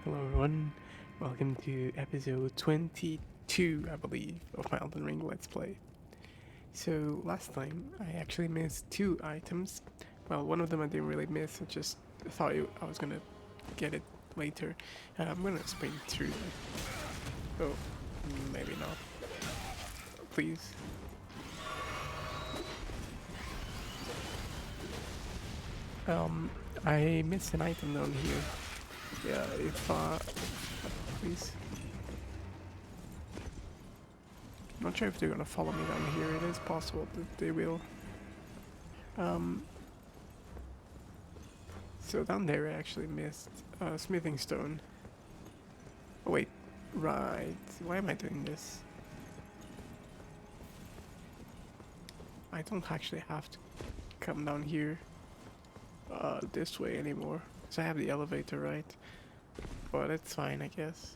Hello everyone, welcome to episode 22, I believe, of my Elden Ring Let's Play. So last time I actually missed two items. Well, one of them I didn't really miss, I just thought I was gonna get it later. I'm gonna sprint through them. Oh, maybe not. Please. I missed an item down here. Yeah, please. Not sure if they're gonna follow me down here. It is possible that they will. So down there I actually missed smithing stone. Oh wait, right. Why am I doing this? I don't actually have to come down here this way anymore. Because I have the elevator, right? But it's fine, I guess.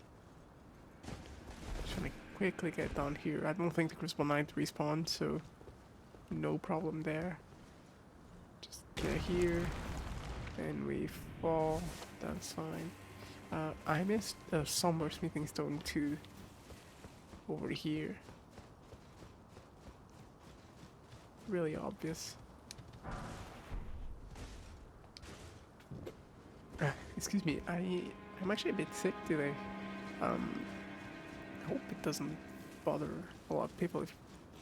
Just gonna quickly get down here. I don't think the Crucible Knight respawns, so no problem there. Just get here, and we fall. That's fine. I missed a somber smithing stone too. Over here. Really obvious. Excuse me, I'm actually a bit sick today. I hope it doesn't bother a lot of people if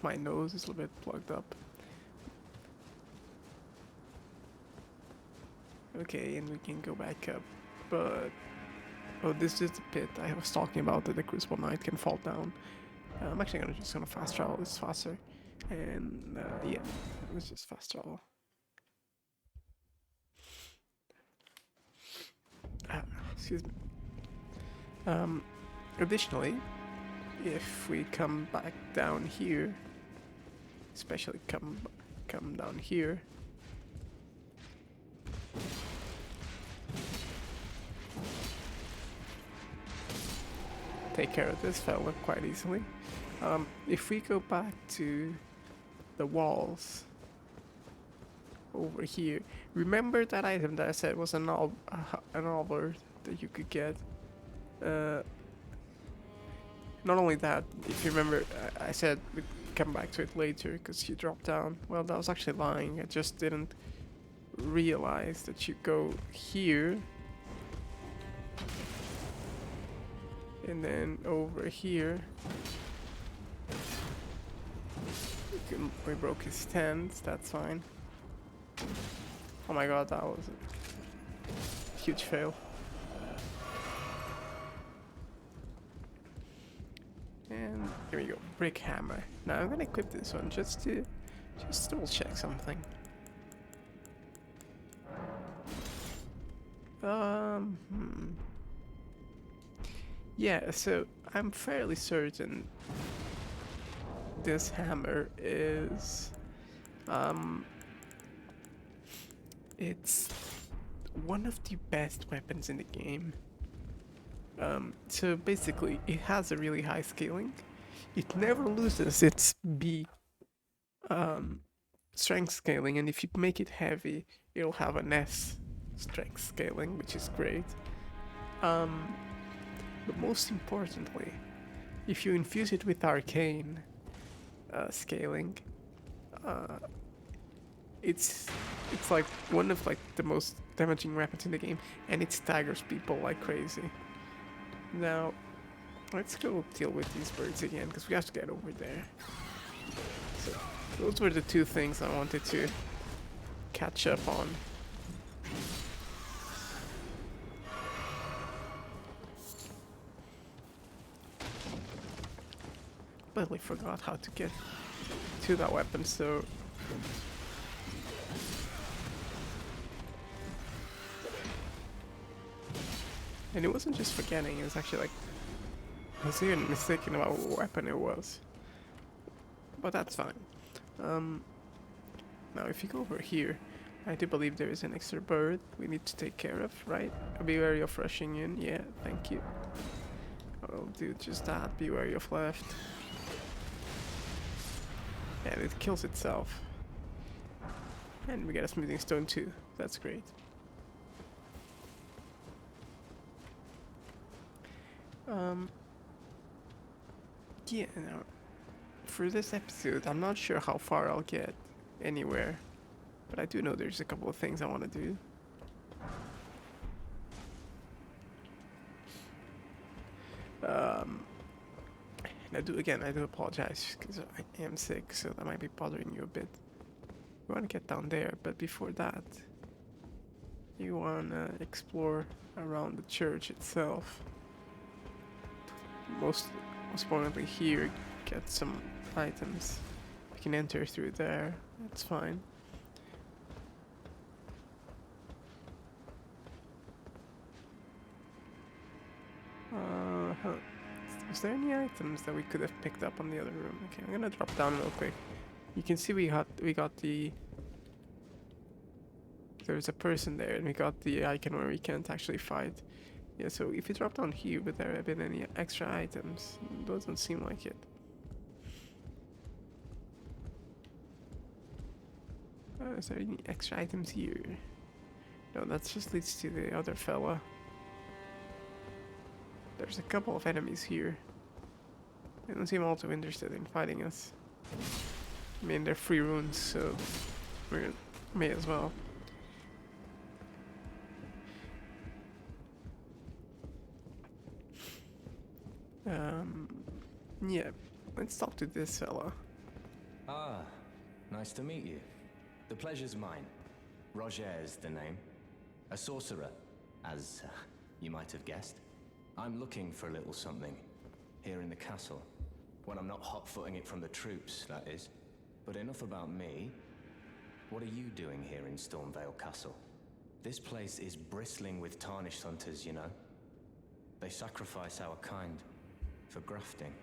my nose is a little bit plugged up. Okay, and we can go back up, but oh, this is the pit I was talking about that the Crucible Knight can fall down. I'm actually gonna fast travel this faster, and yeah, let's just fast travel. Excuse me. Additionally, if we come back down here, especially come down here, take care of this fella quite easily. If we go back to the walls over here, remember that item that I said was an albert that you could get. Not only that, if you remember, I said we'd come back to it later because you dropped down. Well, that was actually lying. I just didn't realize that you go here and then over here. We broke his stance, that's fine. Oh my god, that was a huge fail. And here we go, brick hammer. Now I'm gonna equip this one just to double check something. Yeah, so I'm fairly certain this hammer is it's one of the best weapons in the game. So basically it has a really high scaling. It never loses its strength scaling, and if you make it heavy it'll have an S strength scaling, which is great. But most importantly, if you infuse it with arcane scaling, it's like one of the most damaging weapons in the game, and it staggers people like crazy. Now, let's go deal with these birds again, because we have to get over there. So, those were the two things I wanted to catch up on. Completely forgot how to get to that weapon, so... And it wasn't just forgetting, it was actually like... I was even mistaken about what weapon it was. But that's fine. Now if you go over here, I do believe there is an extra bird we need to take care of, right? Be wary of rushing in, yeah, thank you. I'll do just that, be wary of left. And it kills itself. And we get a smoothing stone too, that's great. Um, yeah, now, for this episode, I'm not sure how far I'll get anywhere, but I do know there's a couple of things I want to do. Um, and I do apologize because I am sick, so that might be bothering you a bit. You want to get down there, but before that, you want to explore around the church itself. Most importantly, here, get some items. You can enter through there. That's fine. Huh. Was there any items that we could have picked up on the other room? Okay, I'm gonna drop down real quick. You can see we got the. There's a person there, and we got the icon where we can't actually fight. Yeah, so if you drop down here, would there have been any extra items? Doesn't seem like it. Is there any extra items here? No, that just leads to the other fella. There's a couple of enemies here. They don't seem all too interested in fighting us. I mean, they're free runes, so we may as well. Yeah, let's talk to this fella. Ah, nice to meet you. The pleasure's mine. Rogier's the name. A sorcerer, as you might have guessed. I'm looking for a little something here in the castle. When I'm not hot-footing it from the troops, that is. But enough about me. What are you doing here in Stormvale Castle? This place is bristling with tarnished hunters, you know. They sacrifice our kind for grafting.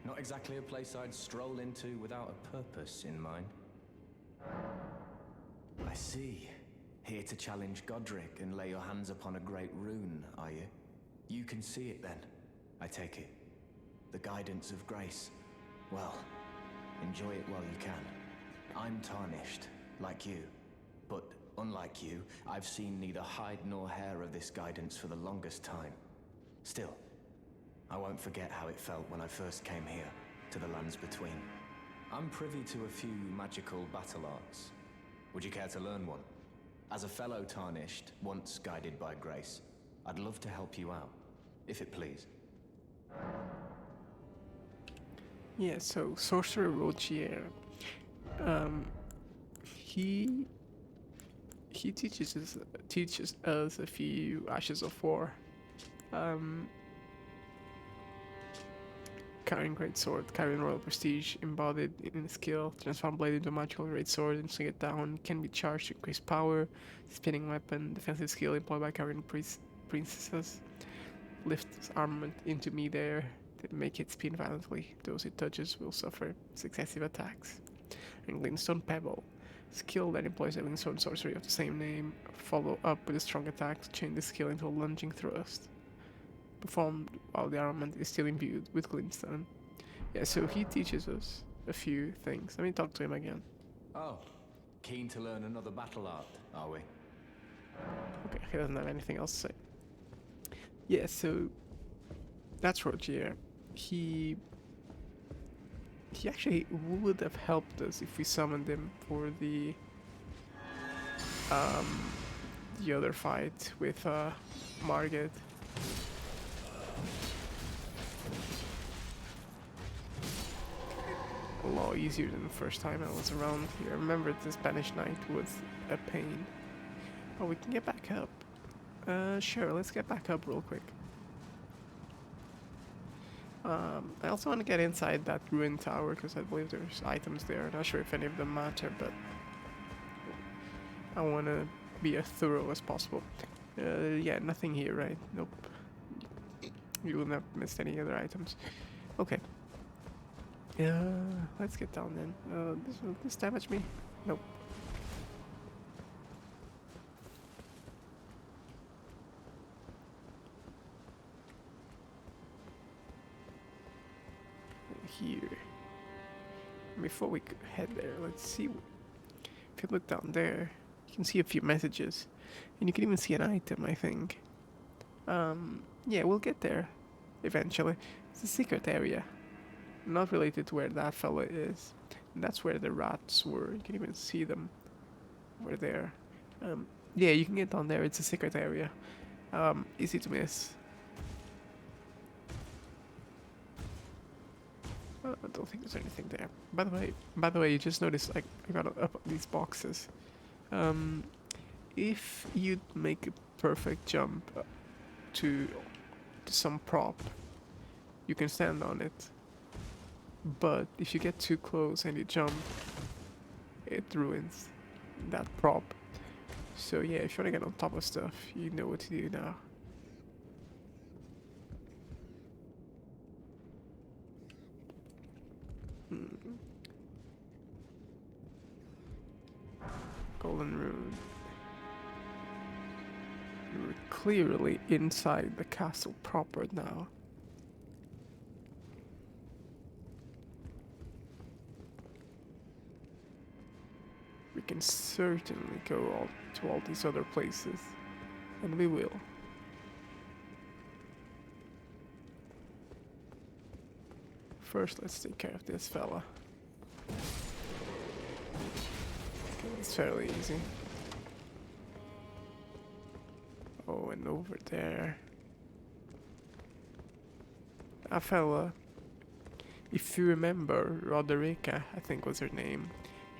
Not exactly a place I'd stroll into without a purpose in mind. I see. Here to challenge Godric and lay your hands upon a great rune, are you? You can see it then, I take it. The guidance of grace. Well, enjoy it while you can. I'm tarnished, like you. But unlike you, I've seen neither hide nor hair of this guidance for the longest time. Still, I won't forget how it felt when I first came here, to the lands between. I'm privy to a few magical battle arts. Would you care to learn one? As a fellow Tarnished, once guided by grace, I'd love to help you out, if it please. Yeah, so Sorcerer Rogier, he teaches us a few Ashes of War. Carrying great sword, carrying royal prestige, embodied in skill, transform blade into a magical great sword and sling it down, can be charged to increase power, spinning weapon, defensive skill employed by carrying princesses, lifts armament into midair to make it spin violently. Those it touches will suffer successive attacks. And Glintstone Pebble, skill that employs a Glintstone sorcery of the same name, follow up with a strong attack to change the skill into a lunging thrust. Performed while the armament is still imbued with glintstone. Yeah, so he teaches us a few things. Let me talk to him again. Oh, keen to learn another battle art, are we? Okay, he doesn't have anything else to say. Yeah, so that's Rogier. He actually would have helped us if we summoned him for the other fight with Margit. A lot easier than the first time I was around here. I remember the Spanish Knight was a pain. Oh, we can get back up. Sure, let's get back up real quick. I also want to get inside that ruined tower because I believe there's items there. Not sure if any of them matter, but I want to be as thorough as possible. Yeah, nothing here, right? Nope. You wouldn't have missed any other items. Okay. Let's get down then. This damage me? Nope. Here. Before we head there, let's see. If you look down there, you can see a few messages. And you can even see an item, I think. Yeah, we'll get there. eventually. It's a secret area, not related to where that fella is. And that's where the rats were. You can even see them. Over there. Yeah, you can get down there. It's a secret area. Easy to miss. I don't think there's anything there. By the way, you just noticed like I got up these boxes. If you make a perfect jump to some prop, you can stand on it. But if you get too close and you jump, it ruins that prop. So yeah, if you want to get on top of stuff, you know what to do now. Golden Rune. You're clearly inside the castle proper now. We can certainly go to all these other places, and we will. First, let's take care of this fella. Okay, it's fairly easy. Oh, and over there. That fella, if you remember, Roderica, I think was her name.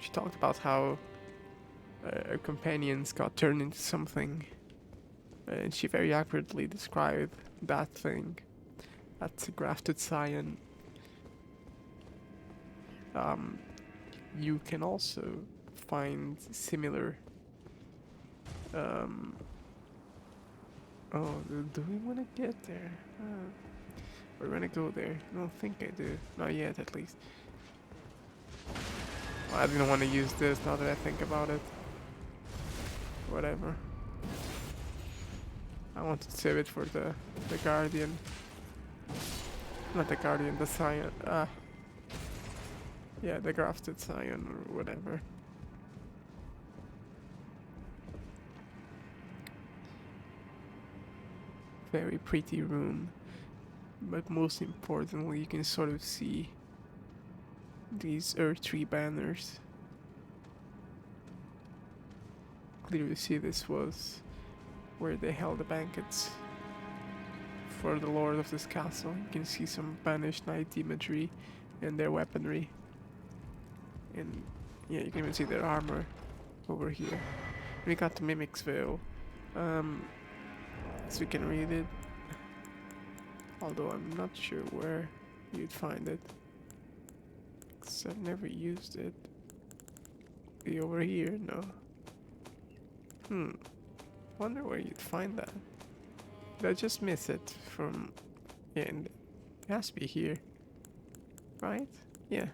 She talked about how her companions got turned into something, and she very accurately described that thing. That's a grafted scion. You can also find similar. Oh, do we want to get there? We're gonna go there. I don't think I do. Not yet, at least. I didn't want to use this now that I think about it. Whatever. I want to save it for the Guardian. Not the Guardian, the Scion. Yeah, the grafted Scion or whatever. Very pretty room. But most importantly, you can sort of see these Earth Tree banners. Clearly see this was where they held the banquets for the lord of this castle. You can see some banished knight imagery and their weaponry. And yeah, you can even see their armor over here. We got the Mimic's Veil. So we can read it. Although I'm not sure where you'd find it. Because I've never used it. Be over here? No. Wonder where you'd find that. Did I just miss it from... Yeah, and it has to be here. Right? Yeah.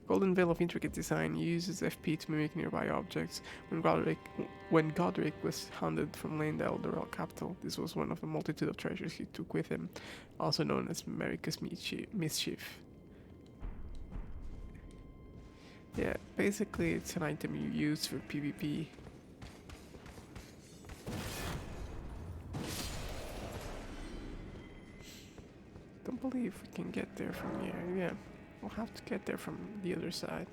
Golden Veil of Intricate Design uses FP to mimic nearby objects. When Godric was hounded from Leyndell, the royal capital, this was one of a multitude of treasures he took with him, also known as Maricus Mischief. Yeah, basically it's an item you use for PvP. Don't believe we can get there from here. Yeah, we'll have to get there from the other side,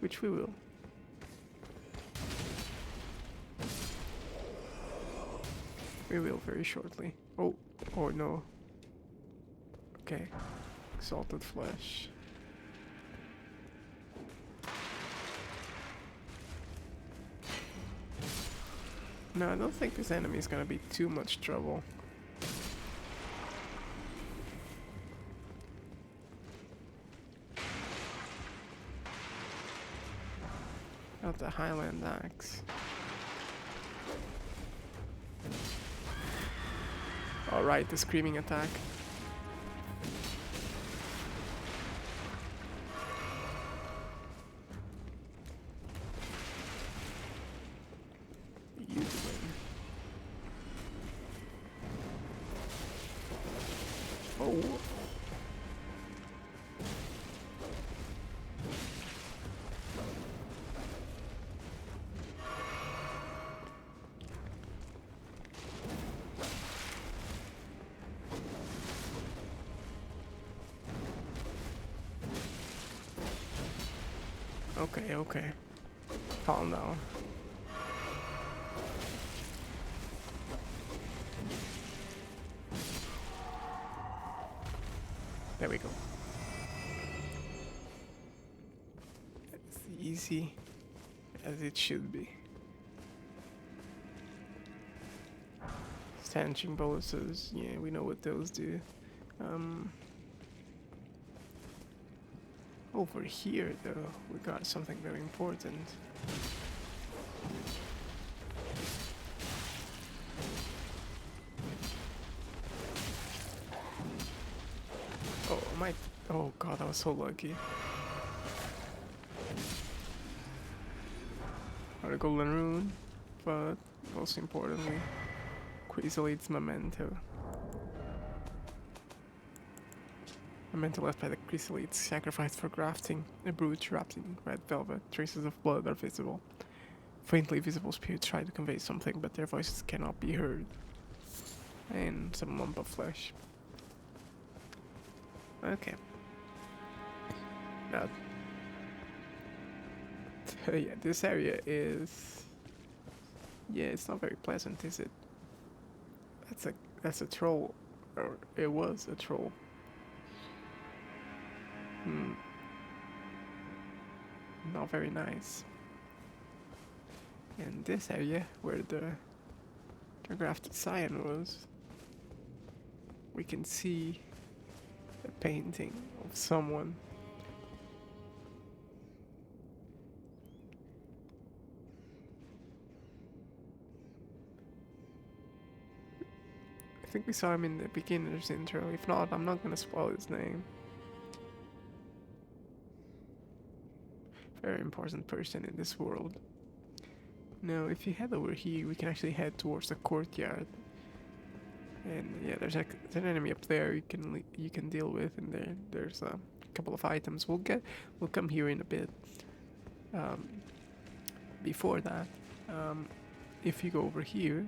which we will. We will very shortly. Oh no. Okay. Exalted flesh. No, I don't think this enemy is gonna be too much trouble. Got the Highland Axe. Alright, the screaming attack. You win. Oh. Okay, okay. Calm down. There we go. It's easy as it should be. Stanching boluses, yeah, we know what those do. Over here, though, we got something very important. Oh, my... Oh god, I was so lucky. Got a golden rune, but most importantly, Chrysalide's memento. Memento left by the Chrysalides, sacrificed for grafting. A brooch wrapped in red velvet, traces of blood are visible. Faintly visible spirits try to convey something, but their voices cannot be heard. And some lump of flesh. Okay. Now, yeah, this area is... Yeah, it's not very pleasant, is it? That's a troll. Or it was a troll. Not very nice. In this area, where the grafted cyan was, we can see a painting of someone. I think we saw him in the beginner's intro. If not, I'm not gonna spoil his name. Very important person in this world. Now, if you head over here, we can actually head towards the courtyard. And yeah, there's an enemy up there you can deal with, and there's a couple of items. We'll come here in a bit. Before that, if you go over here,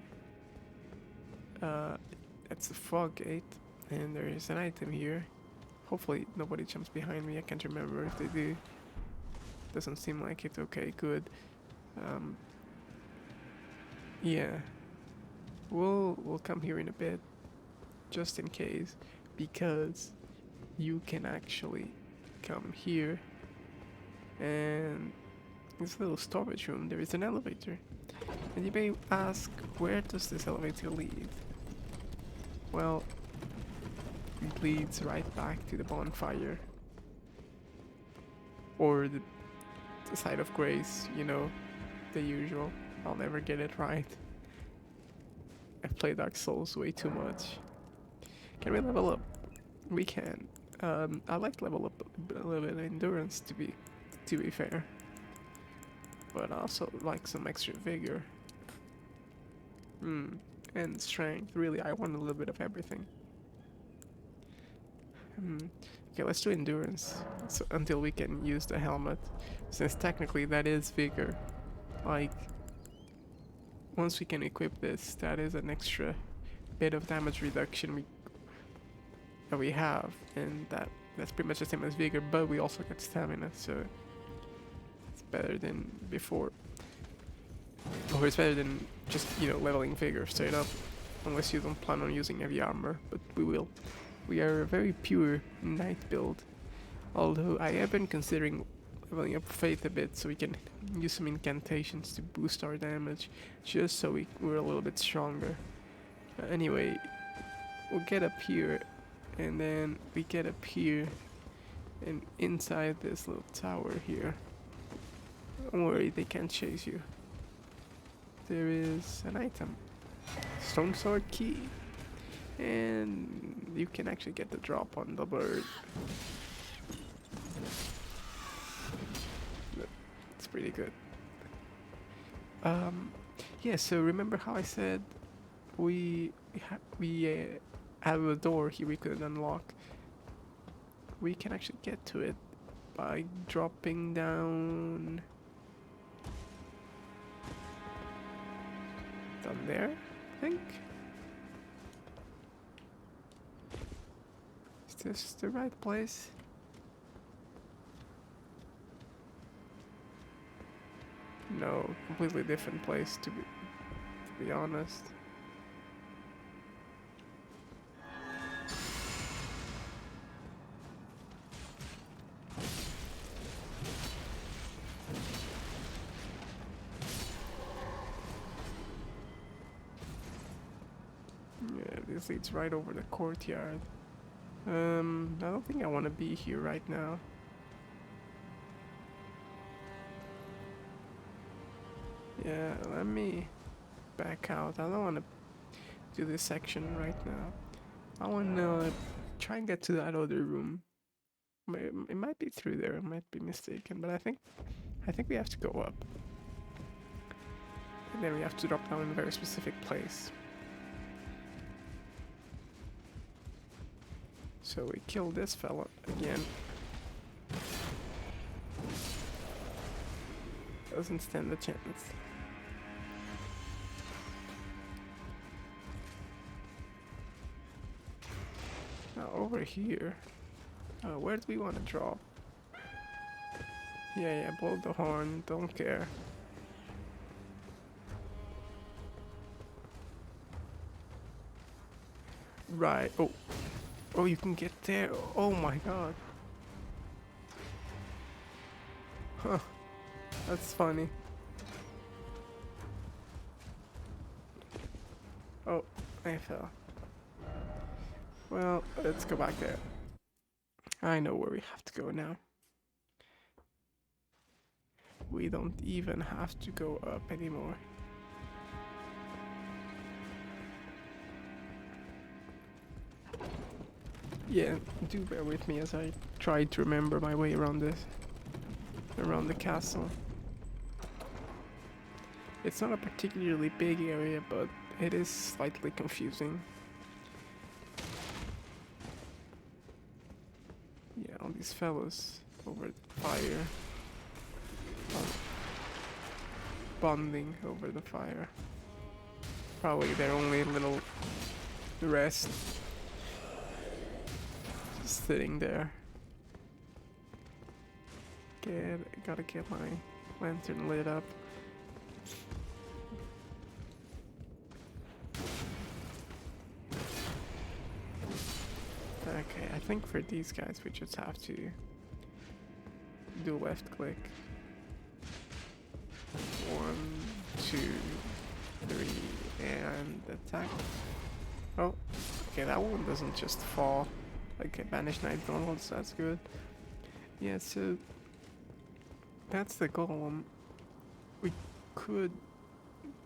that's the fog gate, and there is an item here. Hopefully nobody jumps behind me. I can't remember if they do. Doesn't seem like it. Okay, good. Yeah, we'll come here in a bit, just in case, because you can actually come here, and this little storage room, there is an elevator, and you may ask, where does this elevator lead? Well, it leads right back to the bonfire, or the side of grace, you know, the usual. I'll never get it right. I've played Dark Souls way too much. Can we level up? We can. I like to level up a little bit of endurance to be fair, but I also like some extra vigor. And strength. Really, I want a little bit of everything. Okay, let's do endurance until we can use the helmet, since technically that is vigor. Like, once we can equip this, that is an extra bit of damage reduction that we have, and that's pretty much the same as vigor, but we also get stamina, so it's better than before. Or it's better than just, leveling vigor straight up, unless you don't plan on using heavy armor, but we will. We are a very pure knight build, although I have been considering leveling up faith a bit so we can use some incantations to boost our damage, just so we're a little bit stronger. Anyway, we'll get up here, and then we get up here, and inside this little tower here, don't worry, they can't chase you. There is an item, stone sword key, and you can actually get the drop on the bird. It's pretty good. Yeah, so remember how I said we have a door here we could unlock? We can actually get to it by dropping down there, I think. Is this the right place? no, completely different place to be honest. Yeah, this leads right over the courtyard. I don't think I want to be here right now. Yeah, let me back out. I don't want to do this section right now. I want to try and get to that other room. It might be through there. I might be mistaken, but I think we have to go up, and then we have to drop down in a very specific place. So we kill this fella again. Doesn't stand a chance. Now over here, where do we want to drop? Yeah, blow the horn, don't care. Right, oh, you can get there. Oh my god. Huh, that's funny. Oh, I fell. Well, let's go back there. I know where we have to go now. We don't even have to go up anymore. Yeah, do bear with me as I try to remember my way around this, around the castle. It's not a particularly big area, but it is slightly confusing. Yeah, all these fellows over the fire. Bonding over the fire. Probably their only little rest. Just sitting there. Gotta get my lantern lit up. Okay, I think for these guys we just have to do left click. 1, 2, 3, and attack. Oh, okay, that one doesn't just fall. Okay, banish Night Golem, so that's good. Yeah, so that's the golem. We could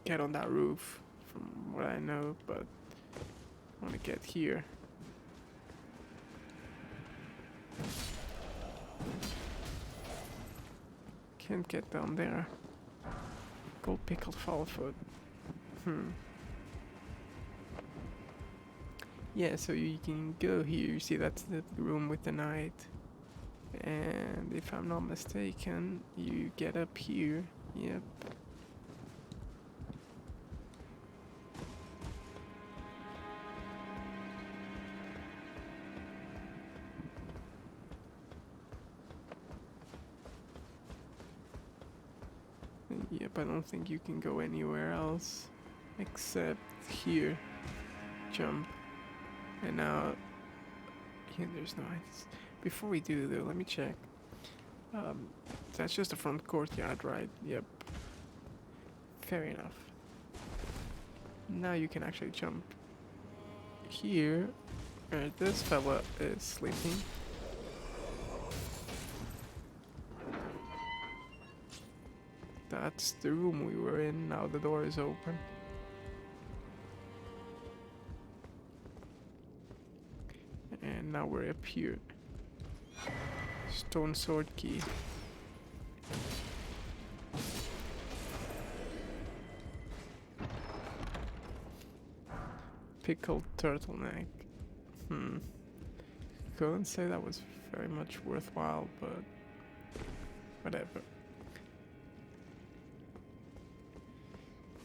get on that roof, from what I know, but I want to get here. Can't get down there. Gold pickled fowl-foot. Yeah, so you can go here. You see, that's the room with the knight. And if I'm not mistaken, you get up here. Yep. Yep, I don't think you can go anywhere else except here. Jump. And now, yeah, there's no ice. Before we do though, let me check. That's just the front courtyard, right? Yep. Fair enough. Now you can actually jump here, where this fella is sleeping. That's the room we were in. Now the door is open. And now we're up here. Stone sword key. Pickled turtleneck. Couldn't say that was very much worthwhile, but whatever.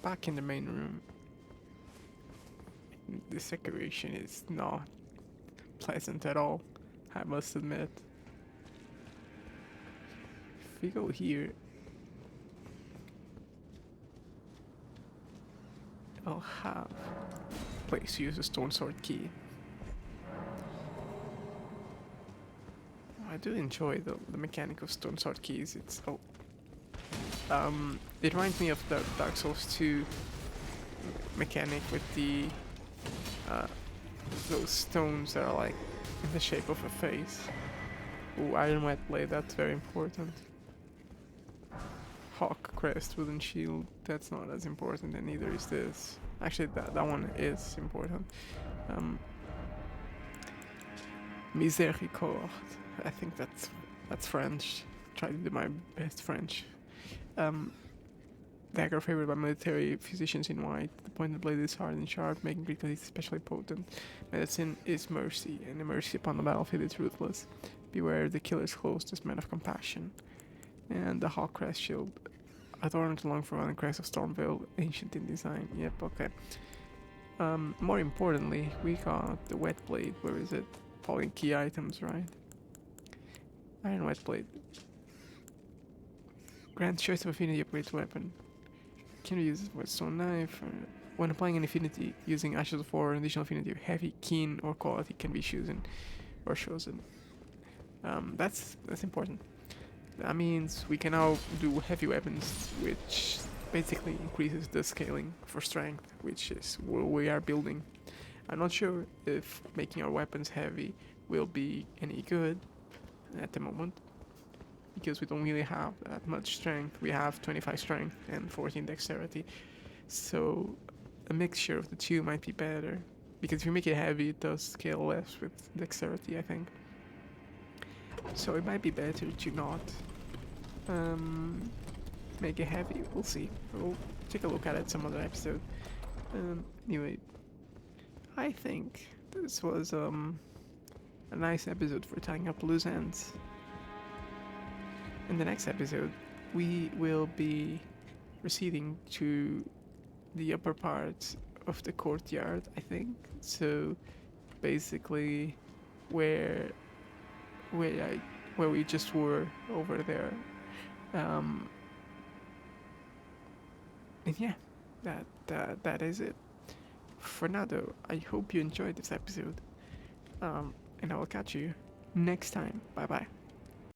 Back in the main room. This decoration is not pleasant at all, I must admit. If we go here, I'll have a place to use a stone sword key. I do enjoy the mechanic of stone sword keys. It's it reminds me of the Dark Souls 2 mechanic with the those stones that are like in the shape of a face. Ooh, Iron Wet Blade, that's very important. Hawk Crest, Wooden Shield, that's not as important, and neither is this. Actually, that one is important. Miséricorde, I think that's French. Try to do my best French. Dagger favored by military physicians in white. The pointed blade is hard and sharp, making critical hits especially potent. Medicine is mercy, and the mercy upon the battlefield is ruthless. Beware the killer's closest man of compassion. And the Hawk Crest Shield. Adorned along for one crest of Stormvale, ancient in design. Yep, okay. More importantly, we got the Wet Blade. Where is it? Following key items, right? Iron Wet Blade. Grants choice of affinity upgrade to weapon. Can be used with stone knife. When applying an affinity, using Ashes of War, an additional affinity of heavy, keen, or quality can be chosen. That's important. That means we can now do heavy weapons, which basically increases the scaling for strength, which is what we are building. I'm not sure if making our weapons heavy will be any good at the moment, because we don't really have that much strength. We have 25 strength and 14 dexterity, so a mixture of the two might be better, because if you make it heavy, it does scale less with dexterity, I think. So it might be better to not make it heavy. We'll see. We'll take a look at it some other episode. Anyway, I think this was a nice episode for tying up loose ends. In the next episode, we will be proceeding to the upper part of the courtyard, I think. So basically, where we just were over there. And yeah, that is it. For now though, I hope you enjoyed this episode. And I will catch you next time. Bye bye.